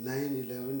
9/11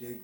1.5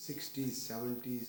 60s 70s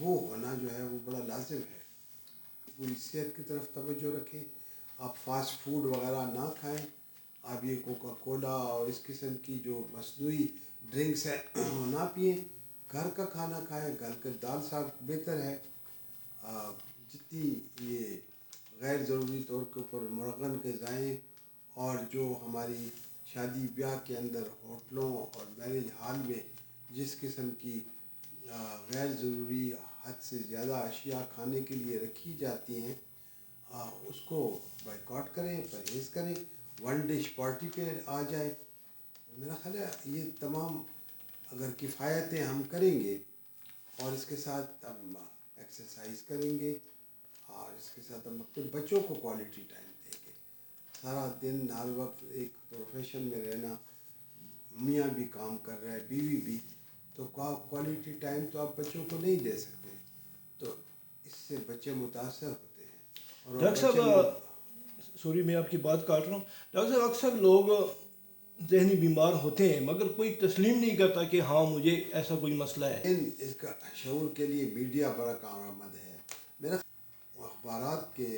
وہ ہونا جو ہے وہ بڑا لازم ہے. پوری صحت کی طرف توجہ رکھیں. آپ فاسٹ فوڈ وغیرہ نہ کھائیں. آپ یہ کوکا کولا اور اس قسم کی جو مصنوعی ڈرنکس ہے نہ پئیں. گھر کا کھانا کھائیں. گھر کا دال ساگ بہتر ہے. جتنی یہ غیر ضروری طور کے اوپر مرغن غذائیں اور جو ہماری شادی بیاہ کے اندر ہوٹلوں اور میرج ہال میں جس قسم کی غیر ضروری حد سے زیادہ اشیاء کھانے کے لیے رکھی جاتی ہیں اس کو بائیکاٹ کریں, پرہیز کریں. ون ڈش پارٹی پہ آ جائے. میرا خیال ہے یہ تمام اگر کفایتیں ہم کریں گے اور اس کے ساتھ ہم ایکسرسائز کریں گے اور اس کے ساتھ ہم اپنے بچوں کو کوالٹی ٹائم دیں گے. سارا دن ہر وقت ایک پروفیشن میں رہنا, میاں بھی کام کر رہا ہے, بیوی بھی, تو کوالٹی ٹائم تو آپ بچوں کو نہیں دے سکتے. تو اس سے بچے متاثر ہوتے ہیں. اور ڈاکٹر صاحب سوری میں آپ کی بات کاٹ رہا ہوں. ڈاکٹر صاحب اکثر لوگ ذہنی بیمار ہوتے ہیں مگر کوئی تسلیم نہیں کرتا کہ ہاں مجھے ایسا کوئی مسئلہ ہے. اس کا شعور کے لیے میڈیا بڑا کارآمد ہے. میرا اخبارات کے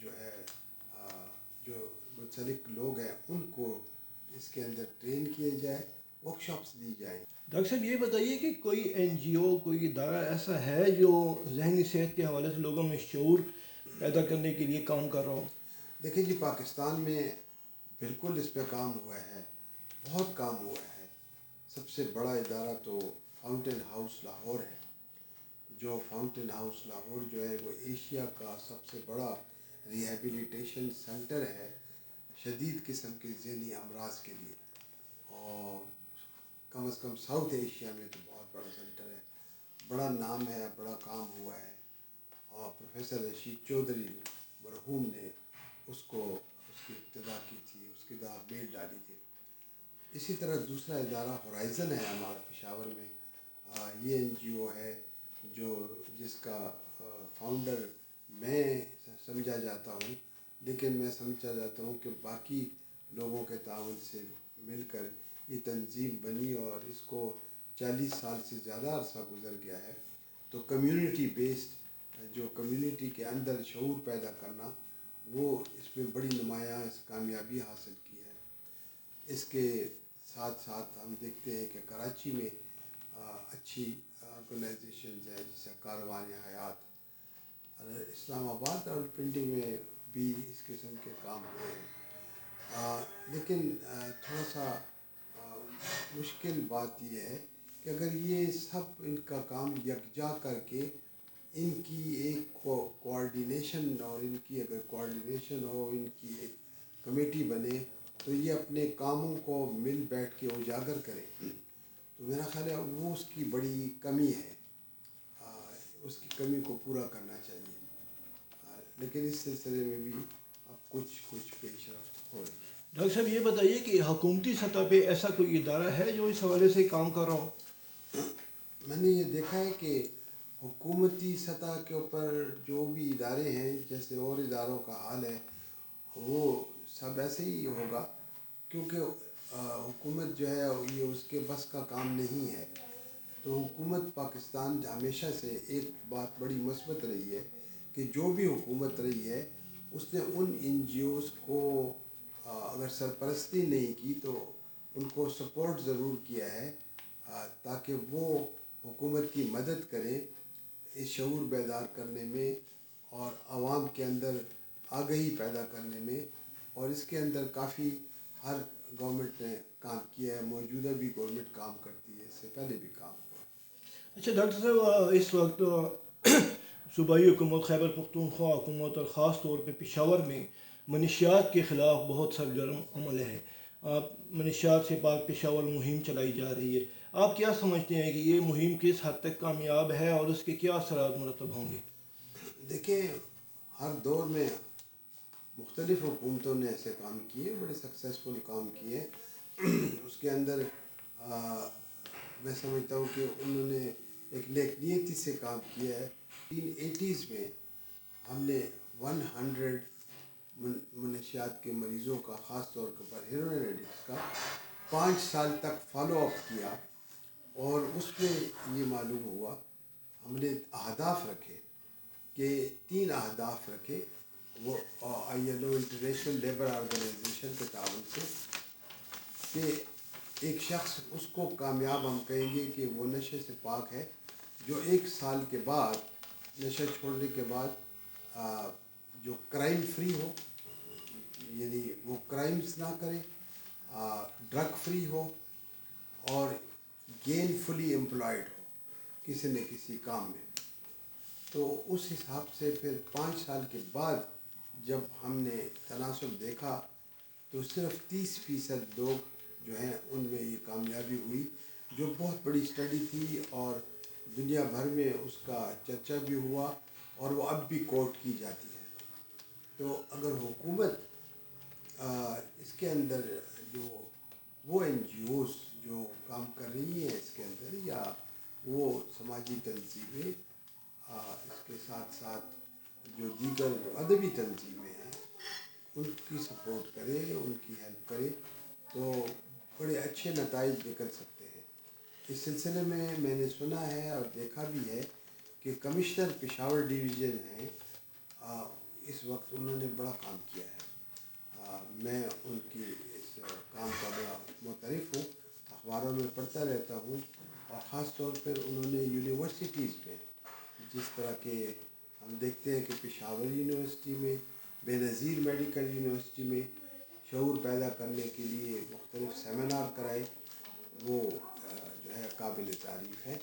جو ہے جو منسلک لوگ ہیں ان کو اس کے اندر ٹرین کیے جائے, ورک شاپس دی جائیں. ڈاکٹر صاحب یہ بتائیے کہ کوئی این جی او, کوئی ادارہ ایسا ہے جو ذہنی صحت کے حوالے سے لوگوں میں شعور پیدا کرنے کے لیے کام کر رہا ہو؟ دیکھیں جی, پاکستان میں بالکل اس پہ کام ہوا ہے, بہت کام ہوا ہے. سب سے بڑا ادارہ تو فاؤنٹین ہاؤس لاہور ہے. جو فاؤنٹین ہاؤس لاہور جو ہے وہ ایشیا کا سب سے بڑا ریہیبلیٹیشن سینٹر ہے شدید قسم کے ذہنی امراض کے لیے, اور کم از کم ساؤتھ ایشیا میں تو بہت بڑا سینٹر ہے. بڑا نام ہے, بڑا کام ہوا ہے. اور پروفیسر رشید چودھری مرحوم نے اس کی ابتدا کی تھی, اس کی بیل ڈالی تھی. اسی طرح دوسرا ادارہ ہورائزن ہے ہمارا پشاور میں. یہ این جی او ہے جس کا فاؤنڈر میں سمجھا جاتا ہوں, لیکن میں سمجھا جاتا ہوں کہ باقی لوگوں کے تعاون سے مل کر یہ تنظیم بنی اور اس کو 40 سال سے زیادہ عرصہ گزر گیا ہے. تو کمیونٹی بیسڈ جو کمیونٹی کے اندر شعور پیدا کرنا, وہ اس میں بڑی نمایاں کامیابی حاصل کی ہے. اس کے ساتھ ساتھ ہم دیکھتے ہیں کہ کراچی میں اچھی آرگنائزیشنز ہیں جیسے کاروان حیات. اسلام آباد اور پنڈی میں بھی اس قسم کے کام ہوئے ہیں. لیکن تھوڑا سا مشکل بات یہ ہے کہ اگر یہ سب ان کا کام یکجا کر کے ان کی ایک کوآرڈینیشن, اور ان کی اگر کوآرڈینیشن ہو, ان کی ایک کمیٹی بنے تو یہ اپنے کاموں کو مل بیٹھ کے اجاگر کرے, تو میرا خیال ہے وہ اس کی بڑی کمی ہے. اس کی کمی کو پورا کرنا چاہیے. لیکن اس سلسلے میں بھی اب کچھ پیش رفت ہو رہی ہے. ڈاکٹر صاحب یہ بتائیے کہ حکومتی سطح پہ ایسا کوئی ادارہ ہے جو اس حوالے سے کام کر رہا ہو؟ میں نے یہ دیکھا ہے کہ حکومتی سطح کے اوپر جو بھی ادارے ہیں, جیسے اور اداروں کا حال ہے, وہ سب ایسے ہی ہوگا, کیونکہ حکومت جو ہے یہ اس کے بس کا کام نہیں ہے. تو حکومت پاکستان ہمیشہ سے ایک بات بڑی مثبت رہی ہے کہ جو بھی حکومت رہی ہے اس نے ان این جی اوز کو اگر سرپرستی نہیں کی تو ان کو سپورٹ ضرور کیا ہے, تاکہ وہ حکومت کی مدد کریں اس شعور بیدار کرنے میں اور عوام کے اندر آگہی پیدا کرنے میں. اور اس کے اندر کافی ہر گورنمنٹ نے کام کیا ہے. موجودہ بھی گورنمنٹ کام کرتی ہے, اس سے پہلے بھی کام ہوا ہے. اچھا ڈاکٹر صاحب, اس وقت صوبائی حکومت خیبر پختونخوا حکومت اور خاص طور پہ پشاور میں منشیات کے خلاف بہت سرگرم عمل ہے. منشیات سے پاک پشاور مہم چلائی جا رہی ہے. آپ کیا سمجھتے ہیں کہ یہ مہم کس حد تک کامیاب ہے اور اس کے کیا اثرات مرتب ہوں گے؟ دیکھیں, ہر دور میں مختلف حکومتوں نے ایسے کام کیے, بڑے سکسیزفل کام کیے. اس کے اندر میں سمجھتا ہوں کہ انہوں نے ایک نیک نیتی سے کام کیا ہے. 1980s میں ہم نے 100 منشیات کے مریضوں کا, خاص طور پر ہیروئن ایڈکٹس کا 5 سال تک فالو اپ کیا, اور اس میں یہ معلوم ہوا ہم نے اہداف رکھے کہ 3 اہداف رکھے وہ ILO انٹرنیشنل لیبر آرگنائزیشن کے تعاون سے، کہ ایک شخص اس کو کامیاب ہم کہیں گے کہ وہ نشے سے پاک ہے جو 1 سال کے بعد نشہ چھوڑنے کے بعد جو کرائم فری ہو، یعنی وہ کرائمز نہ کرے، ڈرگ فری ہو اور گین فلی امپلائڈ ہو کسی نہ کسی کام میں۔ تو اس حساب سے پھر 5 سال کے بعد جب ہم نے تناسب دیکھا تو صرف 30% لوگ جو ہیں ان میں یہ کامیابی ہوئی، جو بہت بڑی اسٹڈی تھی اور دنیا بھر میں اس کا چرچا بھی ہوا اور وہ اب بھی کوٹ کی جاتی ہے۔ تو اگر حکومت اس کے اندر جو وہ NGOs جو کام کر رہی ہیں اس کے اندر، یا وہ سماجی تنظیمیں، اس کے ساتھ ساتھ جو دیگر جو ادبی تنظیمیں ہیں ان کی سپورٹ کرے، ان کی ہیلپ کرے، تو بڑے اچھے نتائج نکل سکتے ہیں۔ اس سلسلے میں نے سنا ہے اور دیکھا بھی ہے کہ کمشنر پشاور ڈویژن ہیں، اس وقت انہوں نے بڑا کام کیا ہے۔ میں ان کی اس کام کا بڑا معترف ہوں، اخباروں میں پڑھتا رہتا ہوں، اور خاص طور پر انہوں نے یونیورسٹیز میں، جس طرح کہ ہم دیکھتے ہیں کہ پشاور یونیورسٹی میں، بے نظیر میڈیکل یونیورسٹی میں شعور پیدا کرنے کے لیے مختلف سیمینار کرائے، وہ جو ہے قابل تعریف ہے۔